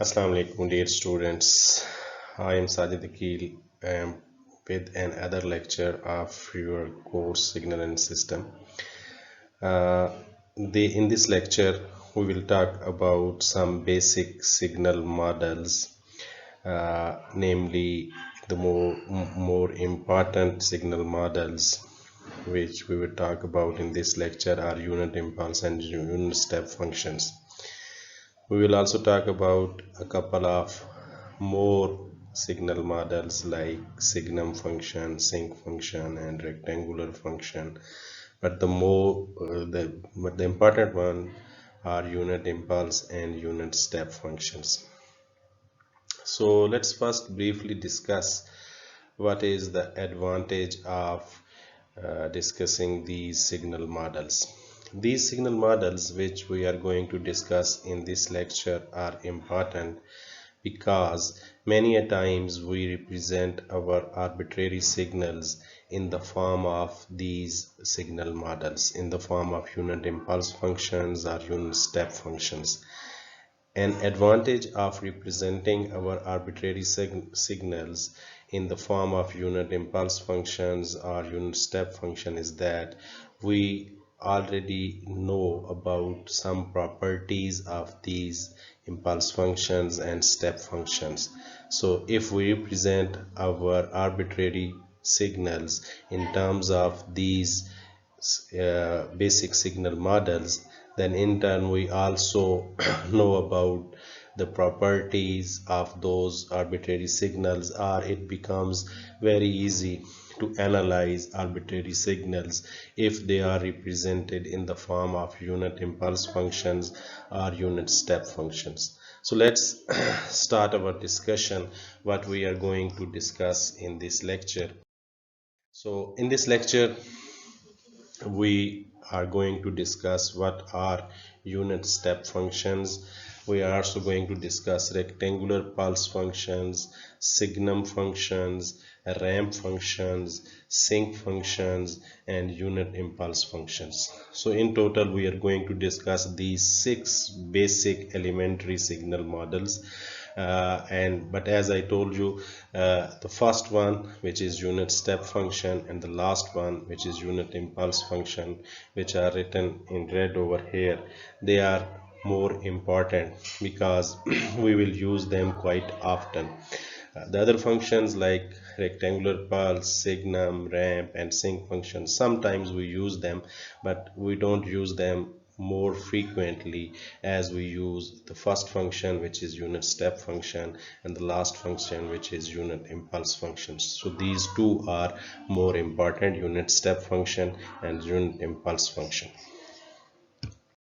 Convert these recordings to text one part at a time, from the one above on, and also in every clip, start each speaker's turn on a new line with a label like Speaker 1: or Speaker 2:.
Speaker 1: Assalamu alaikum, dear students. I am Sajid Akil with another lecture of your course Signal and System. Uh, in this lecture, we will talk about some basic signal models, namely the more important signal models which we will talk about in this lecture are unit impulse and unit step functions. We will also talk about a couple of more signal models like Signum function, sinc function, and rectangular function. But the important one are unit impulse and unit step functions. So let's first briefly discuss what is the advantage of discussing these signal models. These signal models which we are going to discuss in this lecture are important because many a times we represent our arbitrary signals in the form of these signal models, in the form of unit impulse functions or unit step functions. An advantage of representing our arbitrary signals in the form of unit impulse functions or unit step function is that we already know about some properties of these impulse functions and step functions. So if we represent our arbitrary signals in terms of these basic signal models, then in turn we also know about the properties of those arbitrary signals, or it becomes very easy to analyze arbitrary signals if they are represented in the form of unit impulse functions or unit step functions. So let's start our discussion, what we are going to discuss in this lecture. So in this lecture we are going to discuss what are unit step functions. We are also going to discuss rectangular pulse functions, signum functions, ramp functions, sinc functions, and unit impulse functions. So in total we are going to discuss these 6 basic elementary signal models. But as I told you, the first one, which is unit step function, and the last one, which is unit impulse function, which are written in red over here, they are more important because we will use them quite often. The other functions like rectangular pulse, signum, ramp, and sinc functions, sometimes we use them, but we don't use them more frequently as we use the first function, which is unit step function, and the last function, which is unit impulse functions. So these two are more important, unit step function and unit impulse function.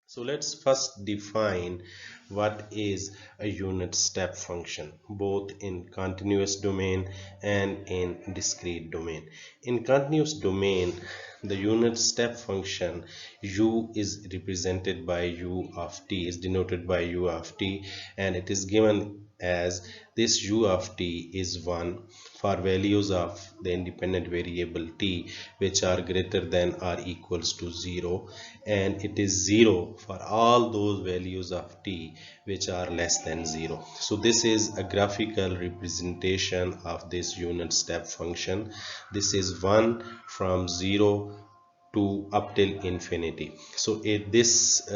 Speaker 1: So let's first define what is a unit step function, both in continuous domain and in discrete domain. In continuous domain, the unit step function u is represented by u of t, is denoted by u of t, and it is given as this u of t is 1 for values of the independent variable t which are greater than or equals to 0, and it is 0 for all those values of t which are less than 0. So this is a graphical representation of this unit step function. This is 1 from 0 to up till infinity. So this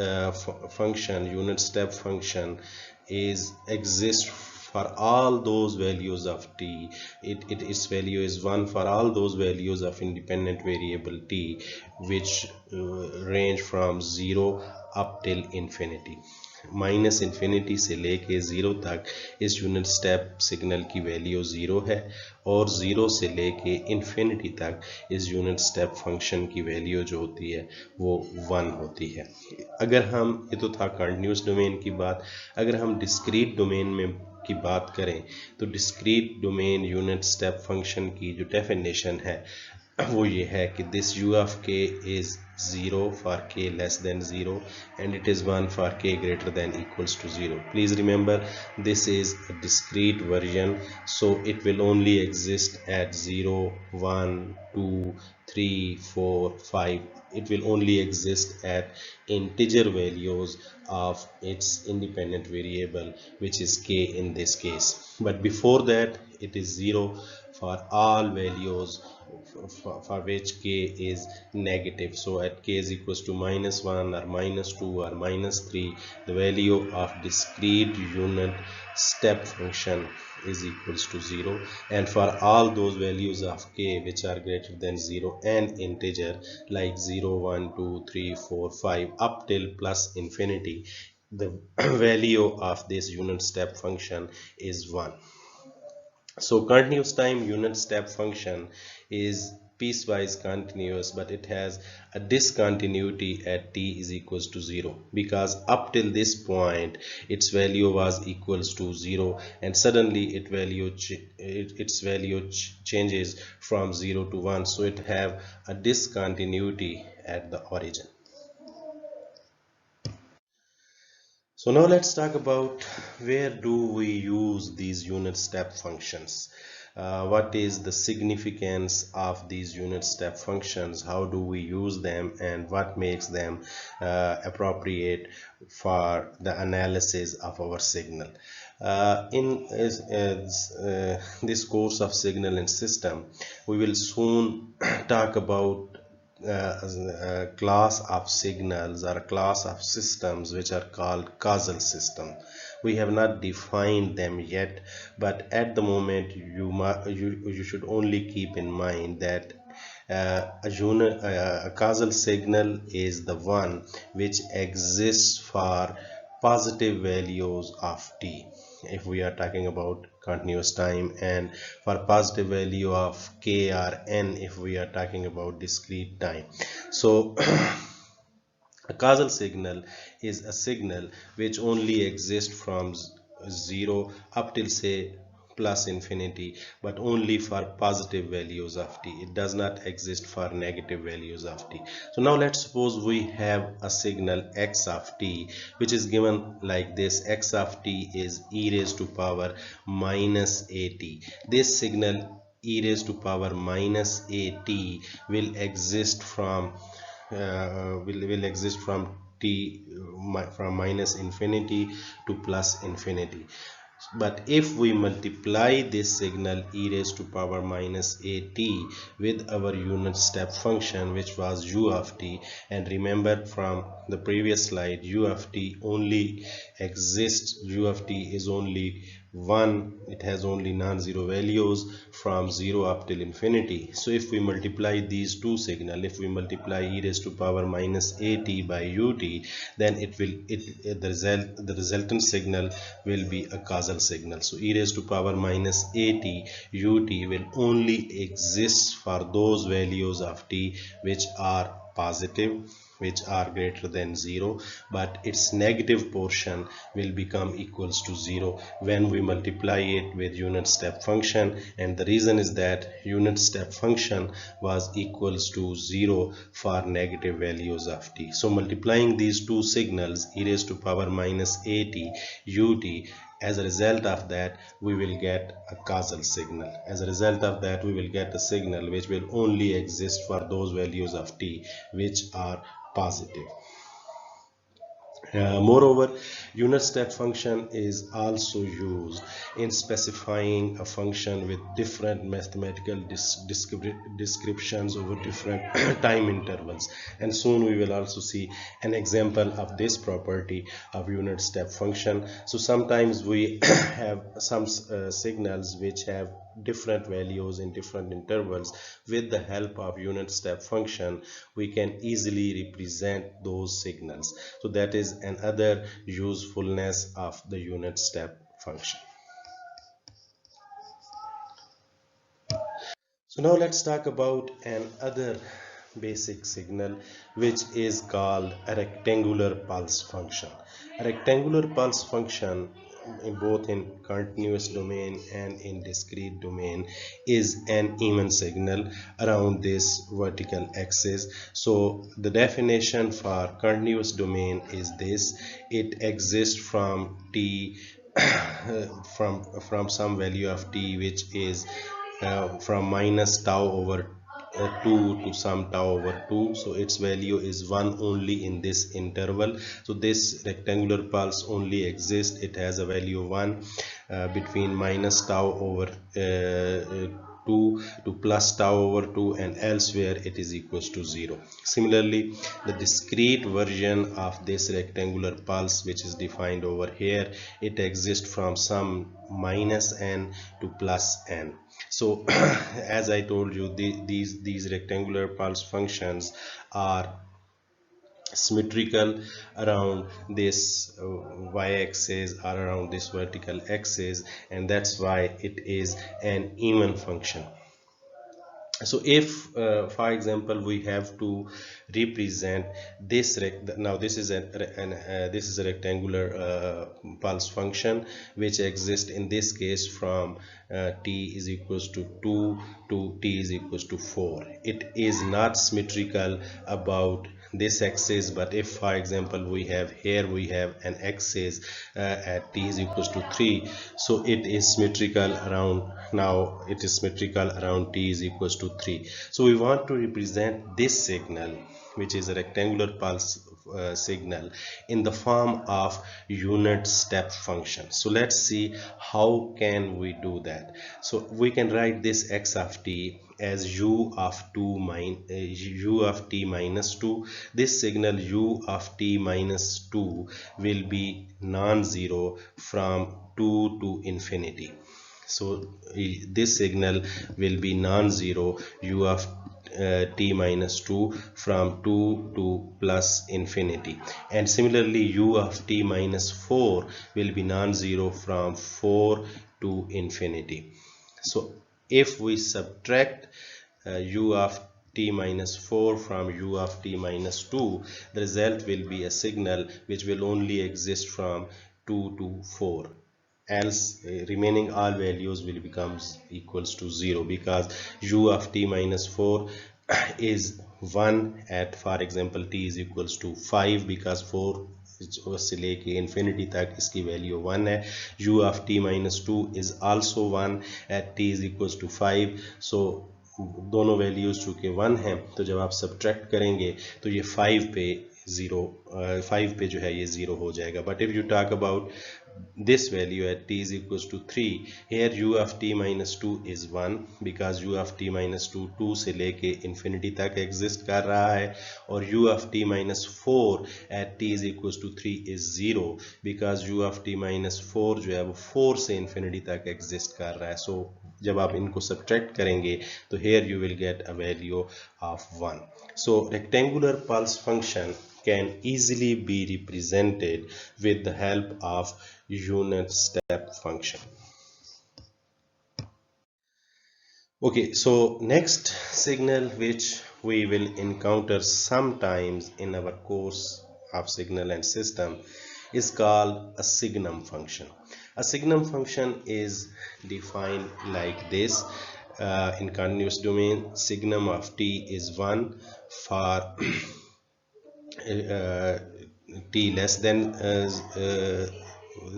Speaker 1: function, unit step function, is exists for all those values of t. Its value is 1 for all those values of independent variable t which range from 0 up till infinity. Minus infinity से लेके zero तक इस unit step signal की value zero है, और zero से लेके infinity तक इस यूनिट स्टेप फंक्शन की वैल्यू जो होती है वो 1 होती है. अगर हम, ये तो था कंटिन्यूस डोमेन की बात, अगर हम डिस्क्रीट डोमेन में की बात करें तो discrete domain unit step function की जो डेफिनेशन है वो ये है कि this u of k is 0 for k less than 0 and it is 1 for k greater than equals to 0. Please remember, this is a discrete version, so it will only exist at 0, 1, 2, 3, 4, 5. It will only exist at integer values of its independent variable, which is k in this case. But before that, it is 0 for all values for which k is negative. So at k is equals to -1 or -2 or -3, the value of discrete unit step function is equals to 0, and for all those values of k which are greater than 0 and integer like 0, 1, 2, 3, 4, 5 up till plus infinity, the value of this unit step function is 1. So continuous time unit step function is piecewise continuous, but it has a discontinuity at t is equals to 0, because up till this point its value was equals to 0 and suddenly its value changes from 0 to 1, so it have a discontinuity at the origin. So now let's talk about where do we use these unit step functions. What is the significance of these unit step functions? How do we use them, and what makes them appropriate for the analysis of our signal? In this course of signal and system, we will soon talk about a class of signals or a class of systems which are called causal system. We have not defined them yet, but at the moment you should only keep in mind that a causal signal is the one which exists for positive values of t, if we are talking about continuous time, and for positive value of k or n if we are talking about discrete time. So a causal signal is a signal which only exists from 0 up till say plus infinity, but only for positive values of t. It does not exist for negative values of t. So now let's suppose we have a signal x of t which is given like this. X of t is e raised to power minus at. This signal e raised to power minus at will exist from will exist from t from minus infinity to plus infinity. But if we multiply this signal e raised to power minus at with our unit step function, which was u of t, and remember from the previous slide, u of t only exists, u of t is only 1, it has only non-zero values from 0 up till infinity. So if we multiply these two signal, if we multiply e raised to power minus at by ut, then the resultant signal will be a causal signal. So e raised to power minus at ut will only exist for those values of t which are positive, which are greater than 0, but its negative portion will become equals to 0 when we multiply it with unit step function, and the reason is that unit step function was equals to 0 for negative values of t. So multiplying these two signals e raised to power minus at ut, as a result of that we will get a causal signal. As a result of that we will get a signal which will only exist for those values of t which are positive. Moreover, unit step function is also used in specifying a function with different mathematical descriptions over different time intervals, and soon we will also see an example of this property of unit step function. So sometimes we have some signals which have different values in different intervals. With the help of unit step function we can easily represent those signals. So that is another usefulness of the unit step function. So now let's talk about another basic signal which is called a rectangular pulse function. A rectangular pulse function both in continuous domain and in discrete domain is an even signal around this vertical axis. So the definition for continuous domain is this: it exists from t from some value of t which is from minus tau over 2 to some tau over 2, so its value is 1 only in this interval. So this rectangular pulse only exists, it has a value 1 between minus tau over 2 to plus tau over 2, and elsewhere it is equals to 0. Similarly, the discrete version of this rectangular pulse, which is defined over here, it exists from some minus n to plus n. So as I told you, these rectangular pulse functions are symmetrical around this y-axis or around this vertical axis, and that's why it is an even function. So if for example we have to represent this now this is this is a rectangular pulse function which exists in this case from t is equals to 2 to t is equals to 4. It is not symmetrical about this axis, but if for example we have here we have an axis at t is equals to 3, so it is symmetrical around, now it is symmetrical around t is equals to 3. So we want to represent this signal, which is a rectangular pulse signal, in the form of unit step function. So let's see how can we do that. So we can write this x of t as u of t minus 2. This signal u of t minus 2 will be non-zero from 2 to infinity. So this signal will be non-zero u of t minus 2 from 2 to plus infinity, and similarly u of t minus 4 will be non-zero from 4 to infinity. So if we subtract u of t minus 4 from u of t minus 2, the result will be a signal which will only exist from 2 to 4, else remaining all values will becomes equals to 0, because u of t minus 4 is 1 at, for example, t is equals to 5, because 4 से लेके infinity तक इसकी value 1 है. u of t minus 2 is also 1 at t is equals to 5. so दोनों values चूँकि 1 हैं, तो जब आप सब्ट्रैक्ट करेंगे तो ये 5 पे 5 पे जो है ये 0 हो जाएगा. But if you talk about this value at t is equals to 3, here u of t minus 2 is 1, because u of t minus 2 2 से लेके infinity तक exist कर रहा है, और u of t minus 4 at t is equals to 3 is 0, because u of t minus 4 जो है वो 4 से infinity तक exist कर रहा है. so जब आप इनको subtract करेंगे तो here you will get a value of 1. so rectangular pulse function can easily be represented with the help of unit step function. Okay, so next signal which we will encounter sometimes in our course of signal and system is called a signum function. A signum function is defined like this. In continuous domain, signum of t is 1 for t less than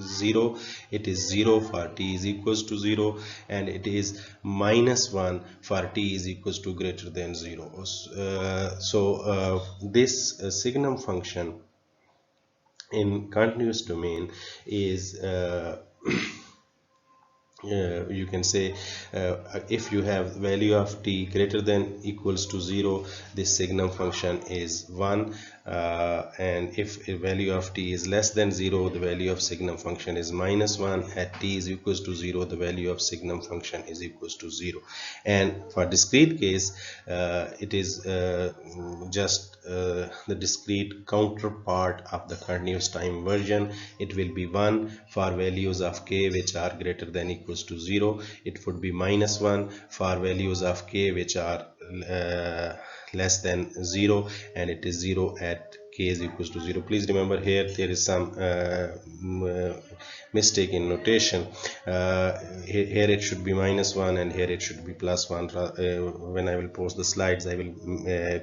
Speaker 1: 0, it is 0 for t is equals to 0, and it is minus 1 for t is equals to greater than 0. This signum function in continuous domain is you can say if you have value of t greater than equals to 0, this signum function is 1, and if a value of t is less than 0, the value of signum function is minus 1. At t is equals to 0, the value of signum function is equals to 0. And for discrete case, it is just the discrete counterpart of the continuous time version. It will be 1 for values of k which are greater than equals to 0. It would be minus 1 for values of k which are less than 0, and it is 0 at k k is equals to 0. Please remember here there is some mistake in notation. Here it should be -1 and here it should be +1. When I will post the slides I will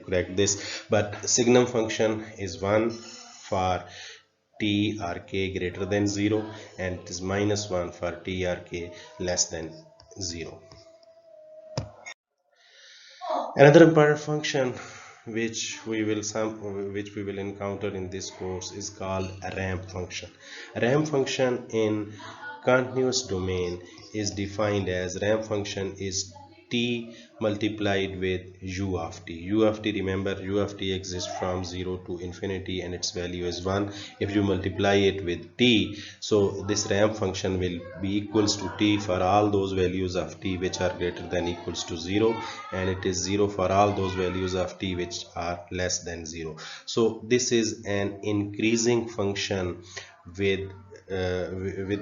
Speaker 1: correct this, but signum function is 1 for t or k greater than 0 and it is -1 for t or k less than 0. Another important function which we will encounter in this course is called a ramp function. A ramp function in continuous domain is defined as ramp function is t multiplied with u of t. U of t, remember, u of t exists from 0 to infinity and its value is 1. If you multiply it with t, so this ramp function will be equals to t for all those values of t which are greater than equals to 0, and it is 0 for all those values of t which are less than 0. So this is an increasing function with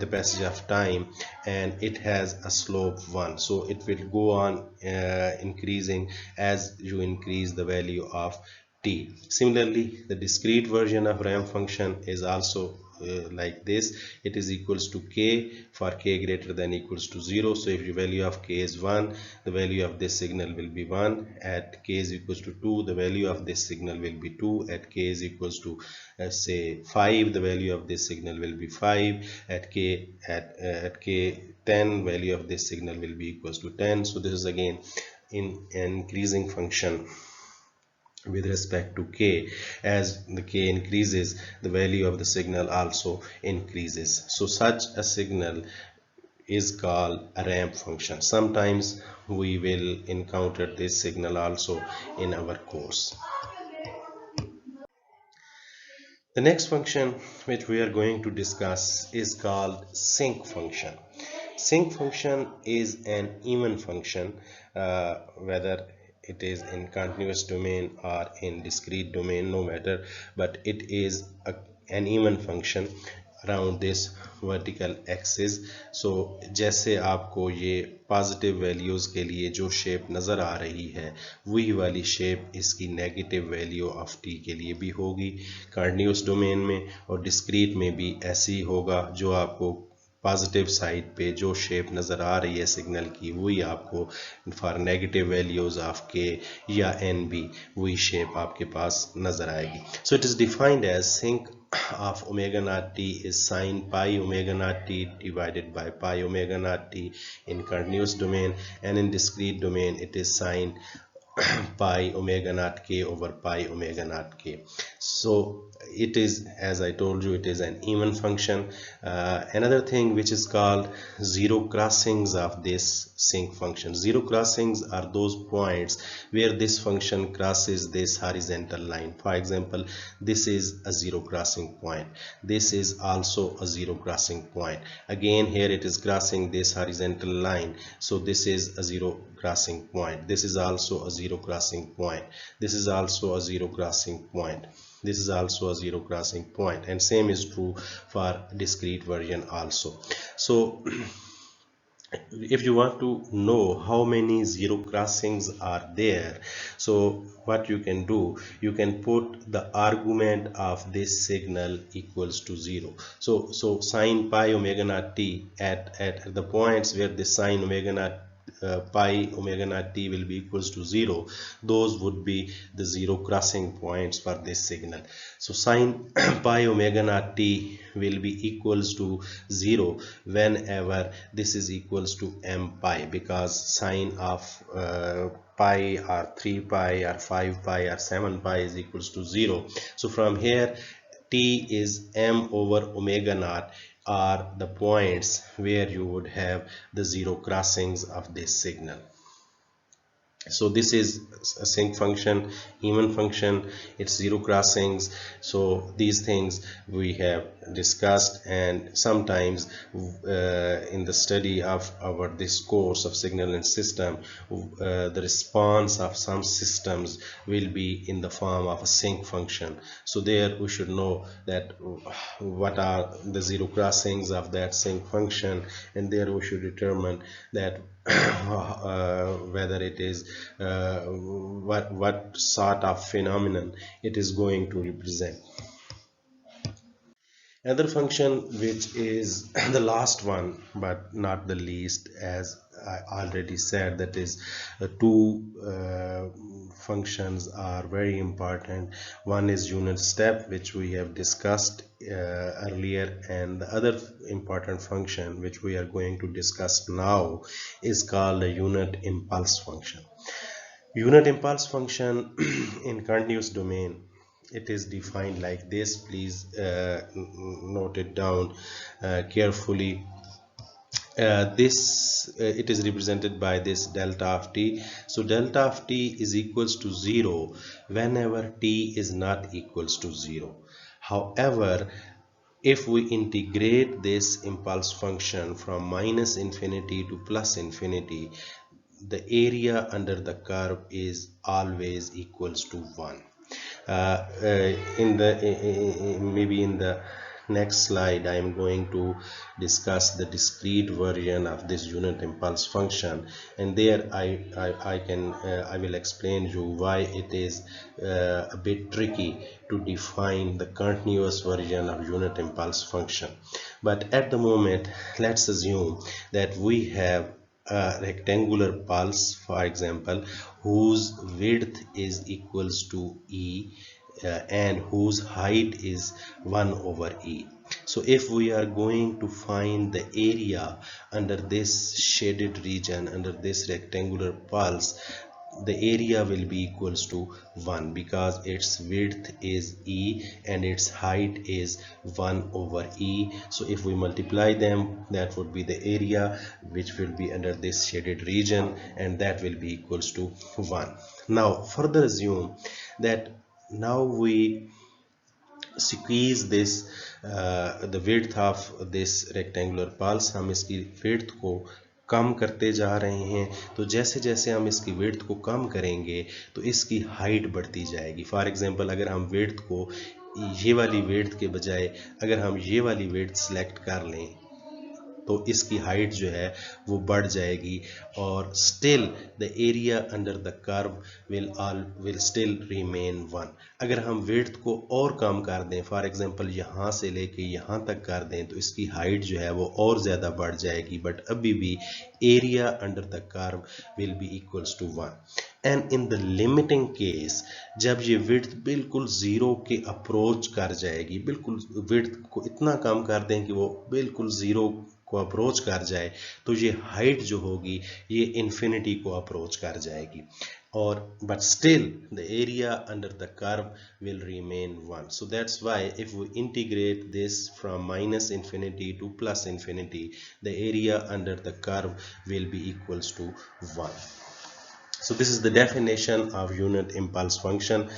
Speaker 1: the passage of time, and it has a slope 1, so it will go on increasing as you increase the value of t. Similarly, the discrete version of ramp function is also like this. It is equals to k for k greater than equals to 0. So if the value of k is 1, the value of this signal will be 1. At k is equals to 2, the value of this signal will be 2. At k is equals to say 5, the value of this signal will be 5. At k 10, value of this signal will be equals to 10. So this is again in an increasing function with respect to k. As the k increases, the value of the signal also increases. So such a signal is called a ramp function. Sometimes we will encounter this signal also in our course. The next function which we are going to discuss is called sinc function. Sinc function is an even function, whether it is in continuous domain or in discrete domain, no matter, but it is an even function around this vertical axis. So जैसे आपको ये positive values के लिए जो shape नज़र आ रही है, वही वाली शेप इसकी नेगेटिव वैल्यू ऑफ टी के लिए भी होगी कंटिन्यूस डोमेन में, और डिस्क्रीट में भी ऐसे ही होगा. जो आपको पॉजिटिव साइड पे जो शेप नज़र आ रही है सिग्नल की, वही आपको फॉर नेगेटिव वैल्यूज़ ऑफ के या एन बी वही शेप आपके पास नज़र आएगी. So it is defined as sinc of omega naught t is sin pi omega naught t divided by pi omega naught t in continuous domain, and in discrete domain it is sin pi omega naught k over pi omega naught k. So it is, as I told you, it is an even function. Another thing which is called zero crossings of this sinc function. Zero crossings are those points where this function crosses this horizontal line. For example, this is a zero crossing point, this is also a zero crossing point. Again, here it is crossing this horizontal line, so this is a zero crossing point. This is also a zero crossing point. This is also a zero crossing point. This is also a zero crossing point, and same is true for discrete version also. So if you want to know how many zero crossings are there, so what you can do, you can put the argument of this signal equals to 0. So sin pi omega naught t at the points where the sin omega naught pi omega naught t will be equals to 0, those would be the zero crossing points for this signal. So sin pi omega naught t will be equals to 0 whenever this is equals to m pi, because sine of pi or 3 pi or 5 pi or 7 pi is equals to 0. So from here t is m over omega naught are the points where you would have the zero crossings of this signal. So this is a sinc function, even function, it's zero crossings. So these things we have discussed, and sometimes in the study of our this course of signal and system, the response of some systems will be in the form of a sinc function. So there we should know that what are the zero crossings of that sinc function, and there we should determine that whether it is what sort of phenomenon it is going to represent. Another function, which is the last one but not the least, as I already said, that is two functions are very important. One is unit step, which we have discussed earlier, and the other important function which we are going to discuss now is called a unit impulse function. Unit impulse function in continuous domain, it is defined like this. Please note it down carefully. It is represented by this delta of t. So delta of t is equals to 0 whenever t is not equals to 0. However, if we integrate this impulse function from minus infinity to plus infinity, the area under the curve is always equals to 1. In the maybe in the next slide, I am going to discuss the discrete version of this unit impulse function, and there I will explain you why it is a bit tricky to define the continuous version of unit impulse function. But at the moment, let's assume that we have a rectangular pulse, for example, whose width is equals to e and whose height is 1 over e. So if we are going to find the area under this shaded region, under this rectangular pulse, the area will be equals to 1 because its width is e and its height is 1 over e. So if we multiply them, that would be the area which will be under this shaded region, and that will be equals to 1. Now further assume that now we squeeze this the width of this rectangular pulse, हम इसकी width को कम करते जा रहे हैं. तो जैसे जैसे हम इसकी width को कम करेंगे तो इसकी height बढ़ती जाएगी. फॉर एग्जांपल, अगर हम width को ये वाली width के बजाय अगर हम ये वाली width सेलेक्ट कर लें तो इसकी हाइट जो है वो बढ़ जाएगी, और still the area under the curve will still remain 1. अगर हम विड्थ को और कम कर दें, फॉर एग्जांपल यहाँ से लेके यहाँ तक कर दें, तो इसकी हाइट जो है वो और ज़्यादा बढ़ जाएगी, बट अभी भी area under the curve will be equals to 1. And in the limiting case, जब ये विड्थ बिल्कुल ज़ीरो के अप्रोच कर जाएगी, बिल्कुल विड्थ को इतना कम कर दें कि वो बिल्कुल ज़ीरो को अप्रोच कर जाए, तो ये हाइट जो होगी ये इन्फिनिटी को अप्रोच कर जाएगी, और but still the area under the curve will remain 1. So that's why if we integrate this from minus infinity to plus infinity, the area under the curve will be equals to 1. So this is the definition of unit impulse function,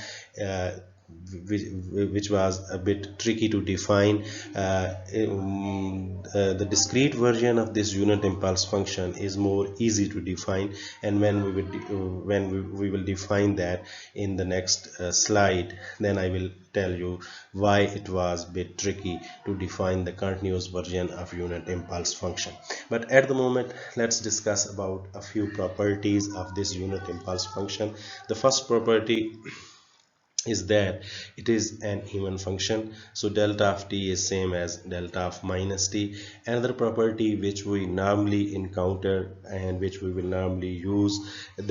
Speaker 1: which was a bit tricky to define. The discrete version of this unit impulse function is more easy to define, and when we will define that in the next slide, then I will tell you why it was a bit tricky to define the continuous version of unit impulse function. But at the moment, let's discuss about a few properties of this unit impulse function. The first property is that it is an even function, so delta of t is same as delta of minus t. Another property which we normally encounter and which we will normally use,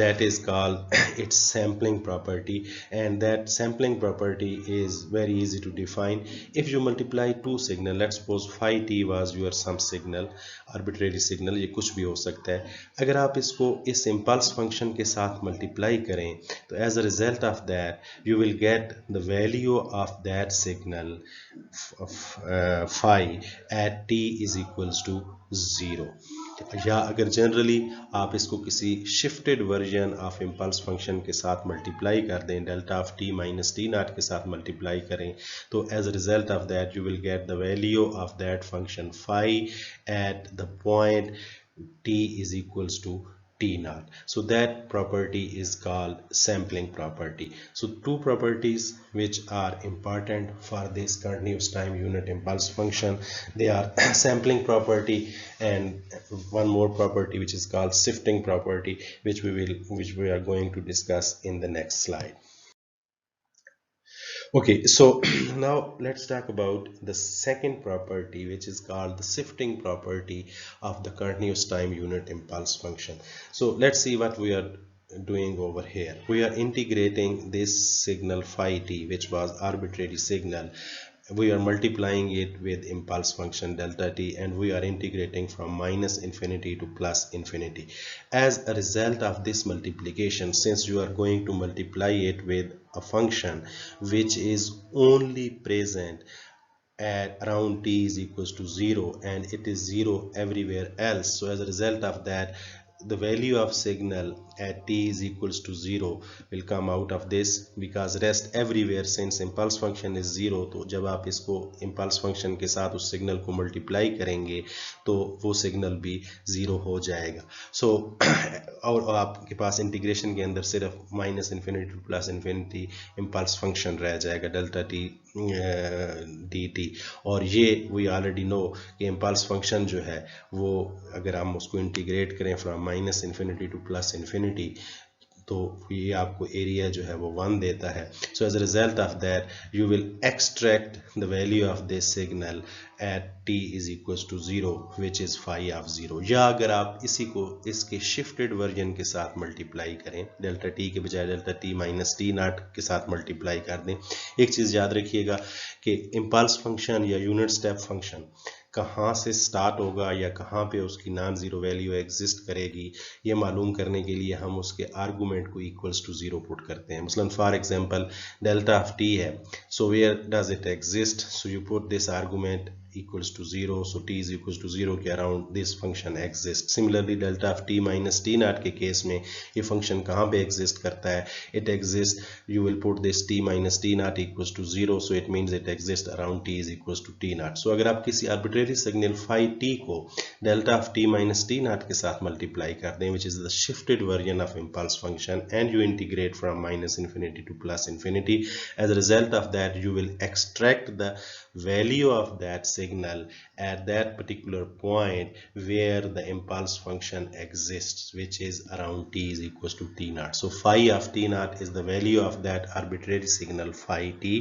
Speaker 1: that is called its sampling property, and that sampling property is very easy to define. If you multiply two signal, let's suppose phi t was your some signal, arbitrary signal, ये कुछ भी हो सकता है, अगर आप इसको इस impulse function के साथ multiply करें, तो as a result of that you will get the value of that signal phi at t is equals to 0. या अगर जनरली आप इसको किसी shifted version of impulse function के साथ मल्टीप्लाई कर दें, delta of t minus t naught के साथ मल्टीप्लाई करें, तो as a result of that you will get the value of that function phi at the point t is equals to t naught. So that property is called sampling property. So two properties which are important for this continuous time unit impulse function, they are sampling property and one more property which is called shifting property, which we are going to discuss in the next slide. Okay, so now let's talk about the second property, which is called the shifting property of the continuous time unit impulse function. So let's see what we are doing over here. We are integrating this signal phi t, which was arbitrary signal. We are multiplying it with impulse function delta t, and we are integrating from minus infinity to plus infinity. As a result of this multiplication, since you are going to multiply it with a function which is only present at around t is equals to 0 and it is 0 everywhere else, so as a result of that, the value of signal at t is equals to 0 will come out of this, because rest everywhere since impulse function is 0, तो जब आप इसको impulse function के साथ उस signal को multiply करेंगे तो वो signal भी 0 हो जाएगा. So और आपके पास इंटीग्रेशन के अंदर सिर्फ minus infinity to plus infinity impulse function रह जाएगा डेल्टा टी डी टी. और ये वी ऑलरेडी नो कि इम्पल्स फंक्शन जो है वो अगर हम उसको इंटीग्रेट करें from minus infinity to plus infinity तो ये आपको एरिया जो है वो 1 देता है. So as a result of that you will extract the value of this signal at t is equals to 0 which is phi of 0. या अगर आप इसी को इसके शिफ्टेड वर्जन के साथ मल्टीप्लाई करें, डेल्टा t के बजाय delta t minus t naught के साथ मल्टीप्लाई कर दें. एक चीज़ याद रखिएगा कि इम्पल्स फंक्शन या यूनिट स्टेप फंक्शन कहाँ से स्टार्ट होगा या कहाँ पे उसकी नॉन ज़ीरो वैल्यू एग्जिस्ट करेगी, ये मालूम करने के लिए हम उसके आर्गूमेंट को इक्वल्स टू 0 पुट करते हैं. मसलन for example delta of T है, so where does it exist, so you put this argument equals to 0, so t is equals to 0 के around this function exists. Similarly delta of t minus t naught के case में ये function कहाँ पे exist करता है, it exists, you will put this t minus t naught equals to 0, so it means it exists around t is equals to t naught. So अगर आप किसी arbitrary signal phi t को delta of t minus t naught के साथ multiply कर दें, which is the shifted version of impulse function, and you integrate from minus infinity to plus infinity, as a result of that you will extract the value of that signal at that particular point where the impulse function exists, which is around t is equals to t naught. So phi of t naught is the value of that arbitrary signal phi t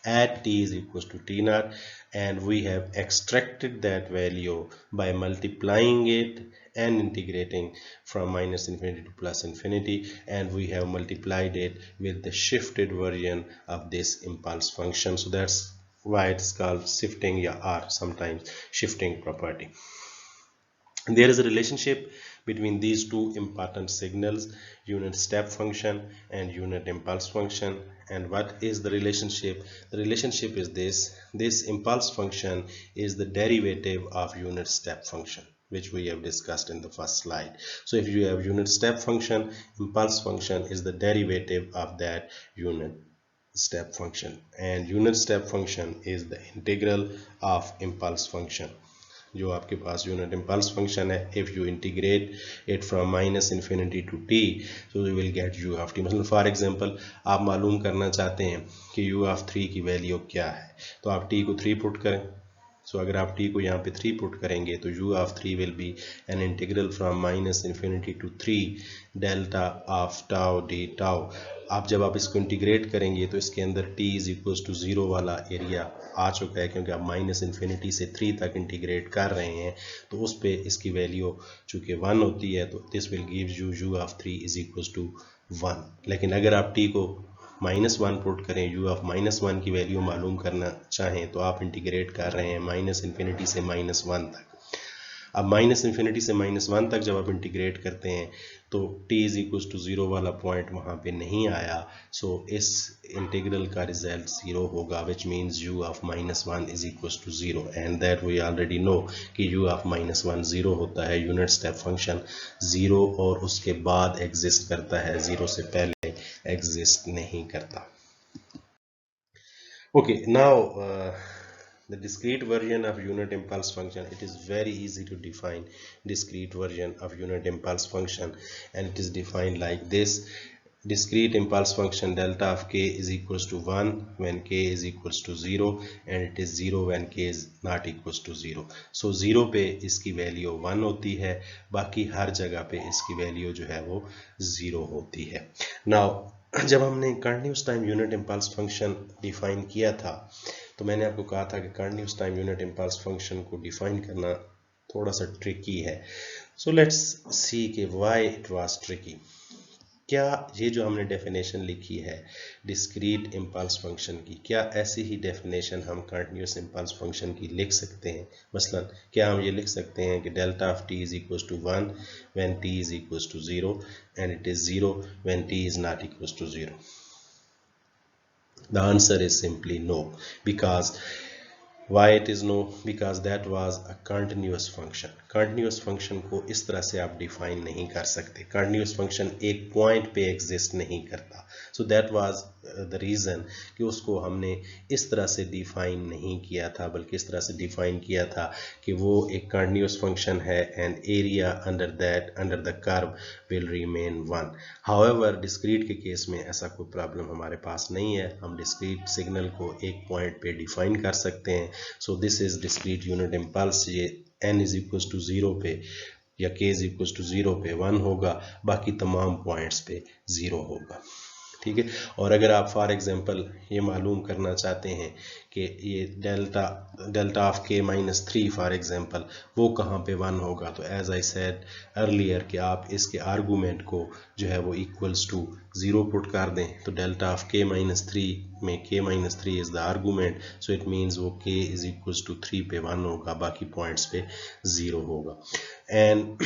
Speaker 1: at t is equals to t naught, and we have extracted that value by multiplying it and integrating from minus infinity to plus infinity, and we have multiplied it with the shifted version of this impulse function. So that's why it's called shifting or sometimes shifting property. There is a relationship between these two important signals, unit step function and unit impulse function. And what is the relationship? The relationship is this impulse function is the derivative of unit step function, which we have discussed in the first slide. So if you have unit step function, impulse function is the derivative of that unit step function, and unit step function is the integral of impulse function. जो आपके पास unit impulse function है, if you integrate it from minus infinity to t, so you will get u of t. मतलब for example आप मालूम करना चाहते हैं कि यू ऑफ 3 की वैल्यू क्या है, तो आप टी को 3 पुट करें. सो अगर आप t को यहाँ पे 3 पुट करेंगे तो u of 3 will be an integral from minus infinity to 3 delta of tau d tau. आप जब आप इसको इंटीग्रेट करेंगे तो इसके अंदर t इज इक्वल्स टू 0 वाला एरिया आ चुका है, क्योंकि आप माइनस इन्फिनिटी से 3 तक इंटीग्रेट कर रहे हैं, तो उस पे इसकी वैल्यू चूँकि 1 होती है, तो this will give you u of 3 is equals to 1. लेकिन अगर आप t को -1 पुट करें, u ऑफ -1 की वैल्यू मालूम करना चाहें, तो आप इंटीग्रेट कर रहे हैं माइनस इन्फिनिटी से -1 तक. अब माइनस इन्फिनिटी से -1 तक जब आप इंटीग्रेट करते हैं तो t इज इक्वल टू 0 वाला पॉइंट वहाँ पे नहीं आया, सो इस इंटीग्रल का रिजल्ट 0 होगा, which means u of -1 is equal to 0, and that we already know कि u ऑफ -1 0 होता है, यूनिट स्टेप फंक्शन 0 और उसके बाद एग्जिस्ट करता है, 0 से पहले एग्जिस्ट नहीं करता. Okay, now the discrete version of unit impulse function, it is very easy to define discrete version of unit impulse function, and it is defined like this. Discrete impulse function delta of k is equals to 1 when k is equals to 0, and it is 0 when k is not equals to 0. So 0 पे इसकी value 1 होती है, बाकी हर जगह पे इसकी value जो है वो 0 होती है. Now जब हमने continuous time unit impulse function define किया था तो मैंने आपको कहा था कि continuous time unit impulse function को डिफाइन करना थोड़ा सा ट्रिकी है. सो लेट्स सी कि व्हाई इट वाज ट्रिकी. क्या ये जो हमने डेफिनेशन लिखी है डिस्क्रीट इम्पल्स फंक्शन की, क्या ऐसी ही डेफिनेशन हम कंटिन्यूस इम्पल्स फंक्शन की लिख सकते हैं? मसलन क्या हम ये लिख सकते हैं कि delta of t is equal to 1 when t is equal to 0 and it is 0 when t is not equal to 0? The answer is simply no. Because why it is no? Because that was a continuous function. Continuous function को इस तरह से आप define नहीं कर सकते. Continuous function एक point पे एग्जिस्ट नहीं करता. So that was the reason कि उसको हमने इस तरह से डिफाइन नहीं किया था, बल्कि इस तरह से डिफाइन किया था कि वो एक continuous function है and area under that under the curve will remain 1. However, discrete के केस में ऐसा कोई प्रॉब्लम हमारे पास नहीं है. हम discrete सिग्नल को एक पॉइंट पे डिफाइन कर सकते हैं. So this is discrete unit impulse. ये n is equals to 0 पे या k is equals to 0 पे 1 होगा, बाकी तमाम पॉइंट्स पे 0 होगा. ठीक है. और अगर आप फॉर एग्जांपल ये मालूम करना चाहते हैं कि ये डेल्टा ऑफ के -3 फॉर एग्जांपल वो कहाँ पे 1 होगा, तो एज आई सेड अर्लियर कि आप इसके आर्गूमेंट को जो है वो इक्वल्स टू 0 पुट कर दें. तो डेल्टा ऑफ के -3 में k -3 is the argument, so it means वो k इज इक्वल्स टू 3 पे 1 होगा, बाकी पॉइंट्स पे 0 होगा. And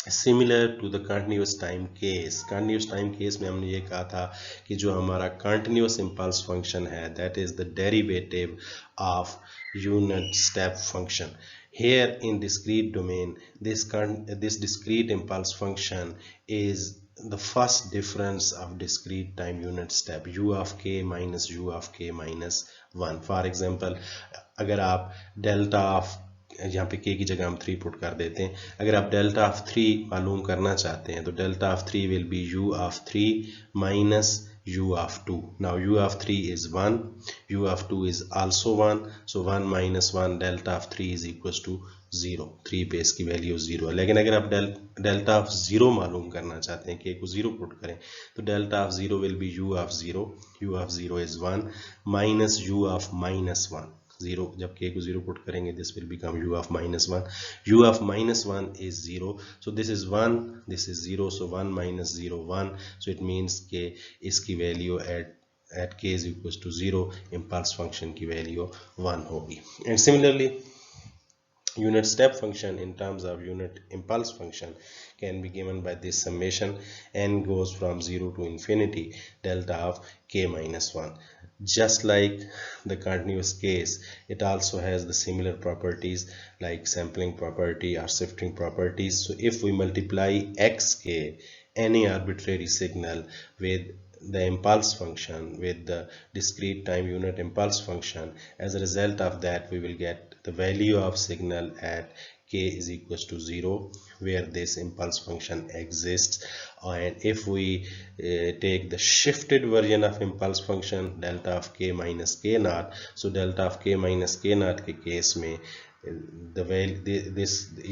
Speaker 1: similar to the continuous time case. Continuous time case में हमने ये कहा था कि जो हमारा कंटिन्यूस इम्पल्स फंक्शन है that is the derivative of unit step function. Here in discrete domain, this discrete impulse function is the first difference of discrete time unit step, u of k minus u of k minus 1. For example, अगर आप delta of यहाँ पे k की जगह हम 3 put कर देते हैं, अगर आप डेल्टा ऑफ 3 मालूम करना चाहते हैं तो delta of 3 will B u of 3 minus u of 2. Now u of 3 is 1, u of 2 is also 1, so 1 minus 1 delta of 3 is equals to 0. 3 पे इसकी वैल्यू 0 है. लेकिन अगर आप डेल्टा ऑफ 0 मालूम करना चाहते हैं, k को 0 पुट करें, तो delta of 0 will be u of 0, u of 0 is 1 minus u of minus 1. 0 जब k को 0 पुट करेंगे this will become u of minus 1. u of minus 1 is 0, so this is 1, this is 0, so 1 minus 0 1, so it means कि इसकी value at k is equals to 0 impulse function की value 1 होगी. And similarly unit step function in terms of unit impulse function can be given by this summation. N goes from 0 to infinity delta of k minus 1. Just like the continuous case, it also has the similar properties like sampling property or shifting properties. So if we multiply xk, any arbitrary signal, with the impulse function, with the discrete time unit impulse function, as a result of that we will get the value of signal at k is equals to 0 where this impulse function exists. And if we take the shifted version of impulse function delta of k minus k naught, so delta of k minus k naught के case में the value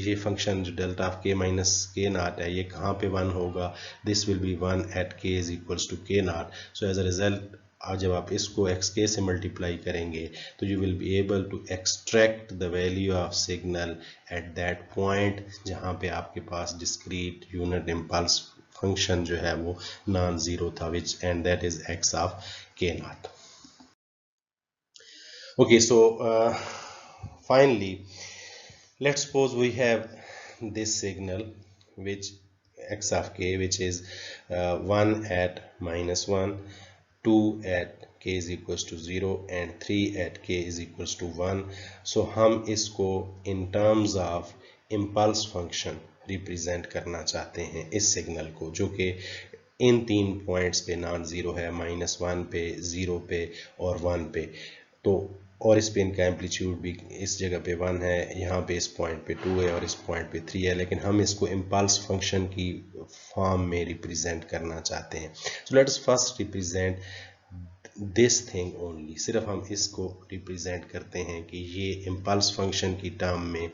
Speaker 1: ये function जो delta of k minus k naught है ये कहाँ पे 1 होगा, this will be 1 at k is equals to k naught. So as a result जब आप इसको xk से मल्टीप्लाई करेंगे तो you will be able to extract the value of signal at that point जहाँ पे आपके पास डिस्क्रीट यूनिट इम्पल्स फंक्शन जो है वो नॉन जीरो था, which and that is x of k naught. Okay, so finally Let's suppose we have this signal which x of k, which is 1 at -1, 2 at k is equals to 0 and 3 at k is equals to 1. So हम इसको in terms of impulse function represent करना चाहते हैं इस signal को, जो कि इन तीन पॉइंट्स पे नॉन ज़ीरो है, -1 पे, 0 पे और 1 पे। तो और इस पे इनका एम्पलीट्यूड भी इस जगह पे 1 है, यहाँ पे इस पॉइंट पे 2 है और इस पॉइंट पे 3 है, लेकिन हम इसको इम्पल्स फंक्शन की फॉर्म में रिप्रेजेंट करना चाहते हैं। So let's first represent this thing only, सिर्फ हम इसको रिप्रेजेंट करते हैं कि ये इम्पल्स फंक्शन की टर्म में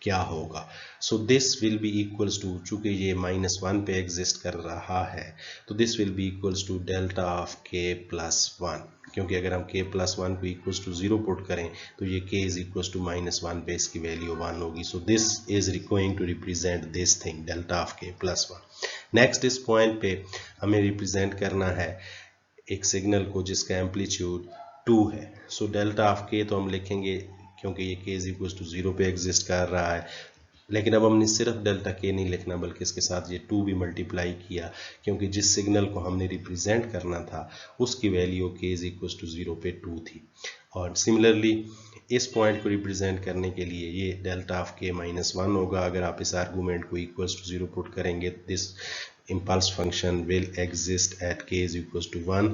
Speaker 1: क्या होगा। So this will be equals to, चूंकि ये -1 पे एग्जिस्ट कर रहा है, तो this will be equals to delta of k + 1, क्योंकि अगर हम k + 1 को इक्वल्स टू 0 पुट करें तो ये k इज इक्वल्स टू -1 पे इसकी वैल्यू 1 होगी। So this is going to represent this thing delta of k + 1। Next इस पॉइंट पे हमें रिप्रेजेंट करना है एक सिग्नल को जिसका एम्पलीट्यूड 2 है। सो डेल्टा ऑफ k तो हम लिखेंगे क्योंकि ये k इज इक्वल्स टू 0 पे एग्जिस्ट कर रहा है, लेकिन अब हमने सिर्फ डेल्टा k नहीं लिखना बल्कि इसके साथ ये 2 भी मल्टीप्लाई किया, क्योंकि जिस सिग्नल को हमने रिप्रेजेंट करना था उसकी value k is equals to 0 पे 2 थी। और सिमिलरली इस पॉइंट को रिप्रेजेंट करने के लिए ये डेल्टा ऑफ k -1 होगा। अगर आप इस आर्गूमेंट को इक्वल्स टू 0 पुट करेंगे, this impulse function will exist at k is equals to 1,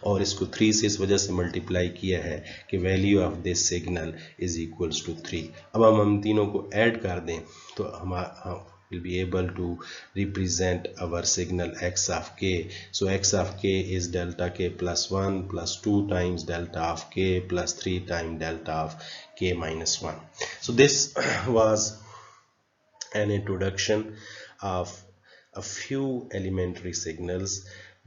Speaker 1: और इसको 3 से इस वजह से मल्टीप्लाई किया है कि value of this signal is equals to 3। अब हम तीनों को ऐड कर दें तो हम will be able to represent our signal x of k. So x of k is delta k plus 1 plus 2 times delta of k plus 3 times delta of k minus 1. So this was an introduction of a few elementary signals,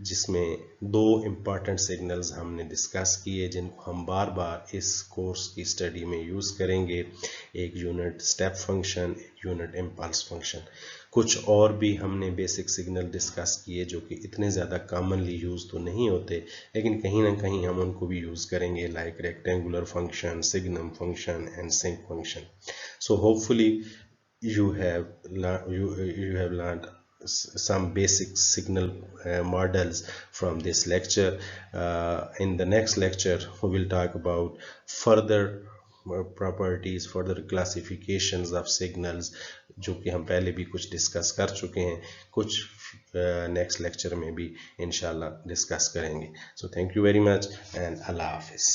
Speaker 1: जिसमें 2 important signals हमने discuss किए जिनको हम बार बार इस course की study में use करेंगे। एक यूनिट स्टेप फंक्शन, एक यूनिट इम्पल्स फंक्शन। कुछ और भी हमने बेसिक सिग्नल डिस्कस किए जो कि इतने ज़्यादा कॉमनली यूज़ तो नहीं होते, लेकिन कहीं ना कहीं हम उनको भी यूज़ करेंगे, like rectangular function, signum function and sinc function. So hopefully you have learned some basic signal models from this lecture. In the next lecture we will talk about further properties, further classifications of signals, जो कि हम पहले भी कुछ discuss कर चुके हैं, कुछ नेक्स्ट लेक्चर में भी इंशाल्लाह डिस्कस करेंगे। So thank you very much and अल्लाह हाफिज़।